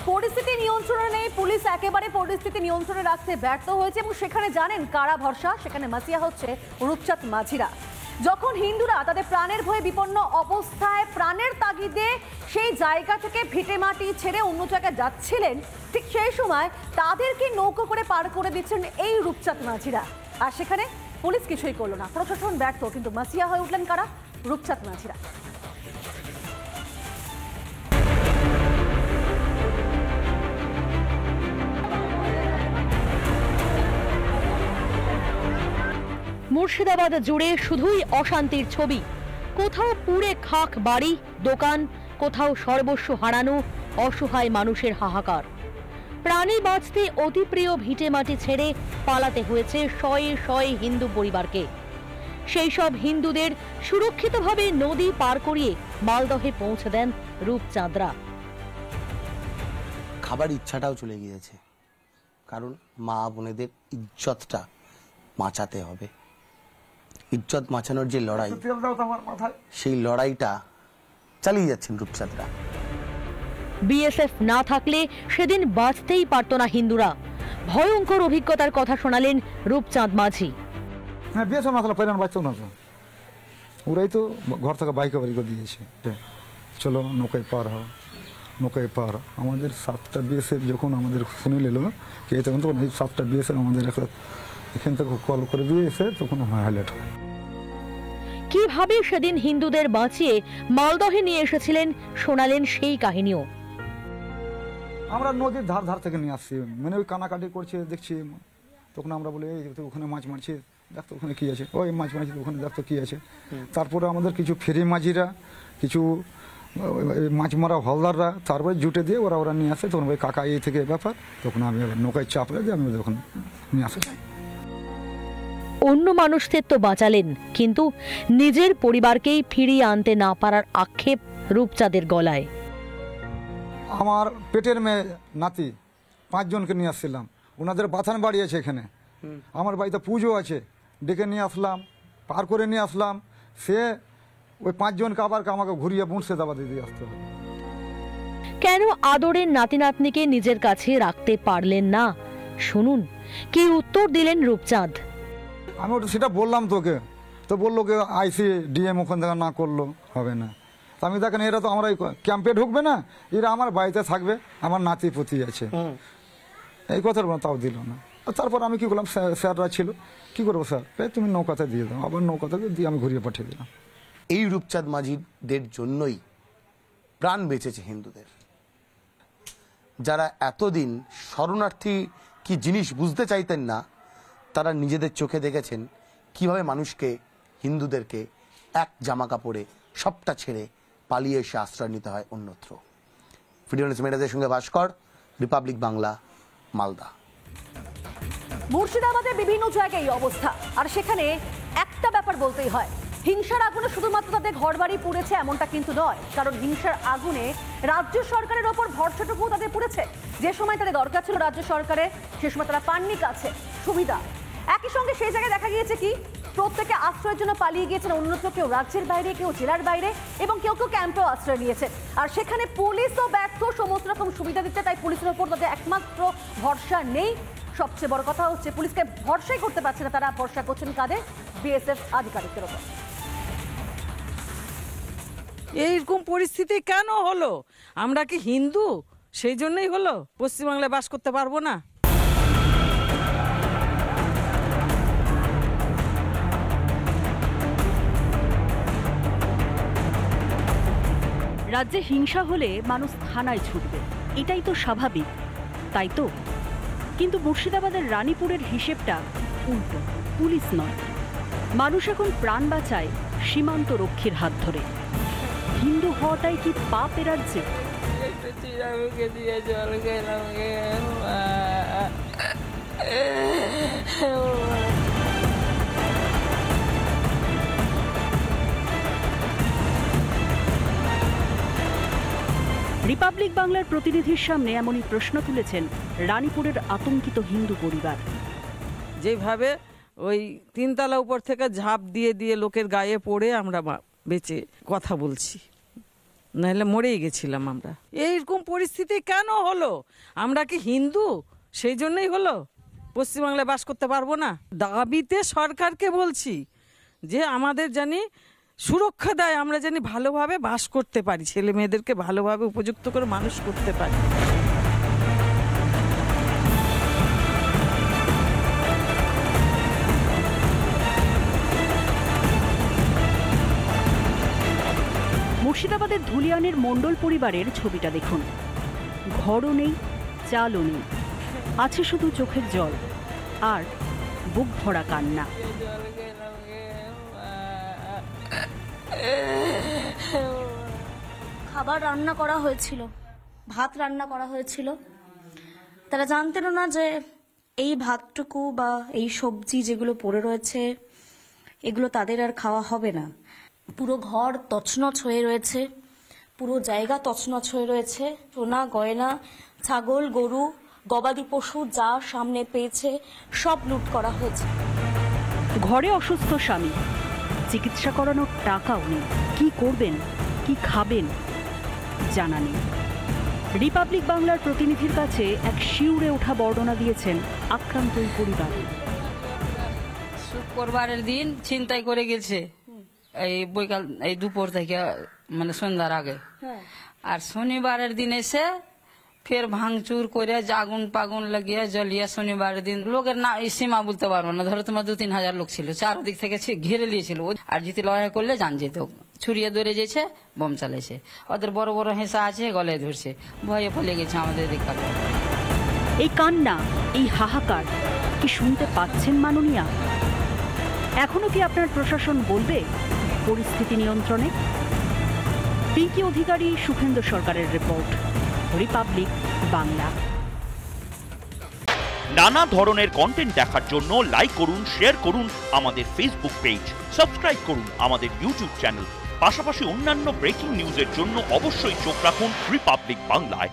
পরিস্থিতি নিয়ন্ত্রণে নেই, পুলিশ একেবারে পরিস্থিতি নিয়ন্ত্রণে রাখতে ব্যর্থ হয়েছে এবং সেখানে জানেন কারা ভরসা, সেখানে মাসিয়া হচ্ছে রূপচাঁদ মাঝিরা। যখন হিন্দুরা তাদের প্রাণের ভয়ে বিপন্ন অবস্থায় প্রাণের তাগিদে সেই জায়গা থেকে ভিটে মাটি ছেড়ে অন্য জায়গায় যাচ্ছিলেন, ঠিক সেই সময় তাদেরকে নৌকো করে পার করে দিচ্ছেন এই রূপচাঁদ মাঝিরা। আর সেখানে পুলিশ কিছুই করলো না, প্রশাসন ব্যর্থ, কিন্তু মাসিয়া হয়ে উঠলেন কারা? রূপচাঁদ মাঝিরা। মুর্শিদাবাদ জুড়ে শুধুই অশান্তির ছবি। কোথাও পুড়ে খাক বাড়ি, দোকান, কোথাও সর্বস্ব হারানো অসহায় মানুষের হাহাকার। প্রাণে বাঁচতে অতি প্রিয় ভিটে মাটি ছেড়ে পালাতে হয়েছে শয়ে শয়ে হিন্দু পরিবারকে। সেই সব হিন্দুদের সুরক্ষিতভাবে নদী পার করিয়ে মালদহে পৌঁছে দেন রূপচাঁদরা। খাবার ইচ্ছাটাও চলে গিয়েছে, কারণ মা বোনেদের ইজ্জতটা বাঁচাতে হবে। ইজ্জত বাঁচানোর যে লড়াই, সেই লড়াইটা চালিয়ে যাচ্ছেন রূপচাঁদরা। বিএসএফ না থাকলে সেদিন বাঁচতেই পারত না হিন্দুরা। ভয়ঙ্কর অভিজ্ঞতার কথা শোনালেন রূপচাঁদ মাঝি। হ্যাঁ, বিএসএফ না থাকলে পরিবার বাঁচত না তো। ওরাই তো ঘর থেকে বাইকে বাড়ি করে দিয়েছে, চলো নৌকায় পার হও, নৌকায় পার। আমাদের 7টা বিএসএফ যখন আমাদের শুনে নিল কে, তখন তখন এই 7টা বিএসএফ আমাদের এখান থেকে কল করে দিয়েছে, তখন হাইলাইট হয়। কিভাবে সেদিন হিন্দুদের বাঁচিয়ে মালদহে নিয়ে এসেছিলেন শোনালেন সেই কাহিনীও। আমরা নদীর ধার ধার থেকে নিয়ে আসছি, মানে ওই কানাকাটি করছে দেখছি, তখন আমরা বলি এই ওখানে মাছ মারছি, দেখতো ওখানে কি আছে, ওই মাছ মারছি ওখানে দেখতো কি আছে। তারপরে আমাদের কিছু ফেরি মাঝিরা, কিছু মাছ মারা হলদাররা, তারপরে জুটে দিয়ে ওরা নিয়ে আসে। তখন ওই কাকা এই থেকে ব্যাপার, তখন আমি নৌকায় চাপলে দিয়ে আমি তখন নিয়ে আসে। অন্য মানুষদের তো বাঁচালেন, কিন্তু নিজের পরিবারকেই ফিরিয়ে আনতে না পারার আক্ষেপ রূপচাঁদের গলায়। আমার পেটের মেয়ে নাতি 5 জনকে নিয়ে আসছিলাম, ওনাদের বাথান বাড়ি আছে এখানে, আমার বাড়িতে পুজো আছে, ডেকে নিয়ে আসলাম, পার করে নিয়ে আসলাম। সে ওই 5 জনকে আবার আমাকে ঘুরিয়ে মুর্শিদাবাদে দিয়ে আসতে হবে। কেন আদরের নাতি নাতনিকে নিজের কাছে রাখতে পারলেন না? শুনুন কি উত্তর দিলেন রূপচাঁদ। আমি ওটা সেটা বললাম তোকে, তো বললো কি আইসি ডিএম ওখান থেকে না করলো হবে না। আমি দেখেন এরা তো আমরা ক্যাম্পে ঢুকবে না, এরা আমার বাড়িতে থাকবে, আমার নাতি পুতি আছে, এই কথার তাও দিল না। তারপর আমি কি করলাম, স্যাররা ছিল, কি করবো স্যার, তুমি নৌকাতে দিয়ে দাও, আবার নৌকাতে দিয়ে আমি ঘুরিয়ে পাঠিয়ে দিলাম। এই রূপচাঁদ মাঝিদের জন্যই প্রাণ বেঁচেছে হিন্দুদের, যারা এতদিন শরণার্থী কি জিনিস বুঝতে চাইতেন না, তারা নিজেদের চোখে দেখেছেন কিভাবে মানুষকে, হিন্দুদেরকে এক জামা কাপড়ে সবটা ছেড়ে পালিয়ে এসে আশ্রয় নিতে হয় অন্যত্র। ভিডিও মেয়েদের সঙ্গে ভাস্কর, রিপাবলিক বাংলা, মালদা। মুর্শিদাবাদের বিভিন্ন জায়গায় অবস্থা, আর সেখানে একটা ব্যাপার বলতেই হয়, হিংসার আগুনে শুধুমাত্র তাদের ঘরবাড়ি পুড়েছে এমনটা কিন্তু নয়, কারণ হিংসার আগুনে রাজ্য সরকারের ওপর ভরসাটুকুও তাদের পুড়েছে। যে সময় তাদের দরকার ছিল রাজ্য সরকারের, সে সময় তারা পাননি কাছে সুবিধা। একই সঙ্গে সেই জায়গায় দেখা গিয়েছে কি, প্রত্যেকে আশ্রয়ের জন্য পালিয়ে গিয়েছেন অন্যত্র, কেউ রাজ্যের বাইরে, কেউ জেলার বাইরে, এবং কেউ কেউ ক্যাম্পেও আশ্রয় নিয়েছে। আর সেখানে পুলিশও ব্যর্থ সমস্ত রকম সুবিধা দিচ্ছে, তাই পুলিশের ওপর তাদের একমাত্র ভরসা নেই। সবচেয়ে বড় কথা হচ্ছে পুলিশকে ভরসাই করতে পারছে না, তারা ভরসা করছেন কাদের? বিএসএফ আধিকারিকদের ওপর। এইরকম পরিস্থিতি কেন হলো? আমরা কি হিন্দু সেই জন্যই হলো? পশ্চিমবাংলায় বাস করতে পারবো না? রাজ্যে হিংসা হলে মানুষ থানায় ছুটবে, এটাই তো স্বাভাবিক, তাই তো? কিন্তু মুর্শিদাবাদের রানীপুরের হিসেবটা উল্টো। পুলিশ নয়, মানুষ এখন প্রাণ বাঁচায় সীমান্ত রক্ষীর হাত ধরে। হিন্দু হওয়াটাই কি পাপ এ রাজ্যে? রিপাবলিক বাংলার প্রতিনিধির সামনে এমনই প্রশ্ন তুলেছেন রানীপুরের আতঙ্কিত হিন্দু পরিবার। যেভাবে ওই 3 তলা উপর থেকে ঝাঁপ দিয়ে দিয়ে লোকের গায়ে পড়ে আমরা বেঁচে কথা বলছি, নাহলে মরেই গেছিলাম আমরা। এইরকম পরিস্থিতি কেন হলো? আমরা কি হিন্দু সেই জন্যই হলো? পশ্চিমবাংলায় বাস করতে পারবো না? দাবিতে সরকারকে বলছি যে আমাদের জানি সুরক্ষা দেয়, আমরা জানি ভালোভাবে বাস করতে পারি, ছেলে মেয়েদেরকে ভালোভাবে উপযুক্ত করে মানুষ করতে পারি। মুর্শিদাবাদের ধুলিয়ানের মণ্ডল পরিবারের ছবিটা দেখুন। ঘরও নেই, চালও নেই, আছে শুধু চোখের জল আর বুক ভরা কান্না। খাবার রান্না করা হয়েছিল, ভাত রান্না করা হয়েছিল। তারা জানতেন না যে এই ভাতটুকু বা এই সবজি যেগুলো পড়ে রয়েছে এগুলো তাদের আর খাওয়া হবে না। পুরো ঘর তছনছ হয়ে রয়েছে, পুরো জায়গা তছনছ হয়ে রয়েছে। সোনা গয়না, ছাগল গরু, গবাদি পশু যা সামনে পেয়েছে সব লুট করা হয়েছে। ঘরে অসুস্থ স্বামী, চিকিৎসা করানোর টাকাও নেই। কি করবেন, কি খাবেন জানা নেই। রিপাবলিক বাংলার প্রতিনিধির কাছে এক শিউরে ওঠা বর্ণনা দিয়েছেন আক্রান্ত ওই পরিবার। শুক্রবারের দিন ছিনতাই করে গেছে, এই বৈকাল এই দুপুর থেকে মানে সন্ধ্যার আগে। আর শনিবারের দিন এসে ফের ভাঙচুর করে আগুন পাগুন লাগিয়ে জ্বলিয়ে শনিবারের দিন লোকের না সীমা বলতে পারবো না। ধরো তোমার 2-3 হাজার লোক ছিল, চারদিক থেকে ঘিরে নিয়েছিল। আর যদি লড়াই করলে জান যেত, ছুরিয়ে ধরে যেছে, বোম চালাইছে। ওদের বড় বড় হেঁসা আছে, গলায় ধরছে, ভয়ে ফলে গেছে আমাদের দিককাল। এই কান্না, এই হাহাকার কি শুনতে পাচ্ছেন মাননীয়া? এখনো কি আপনার প্রশাসন বলবে পরিস্থিতি নিয়ন্ত্রণে? পিঙ্কি অধিকারী, সুখেন্দু সরকারের রিপোর্ট, রিপাবলিক বাংলা। নানা ধরনের কন্টেন্ট দেখার জন্য লাইক করুন, শেয়ার করুন আমাদের ফেসবুক পেজ, সাবস্ক্রাইব করুন আমাদের ইউটিউব চ্যানেল। পাশাপাশি অন্যান্য ব্রেকিং নিউজের জন্য অবশ্যই চোখ রাখুন রিপাবলিক বাংলায়।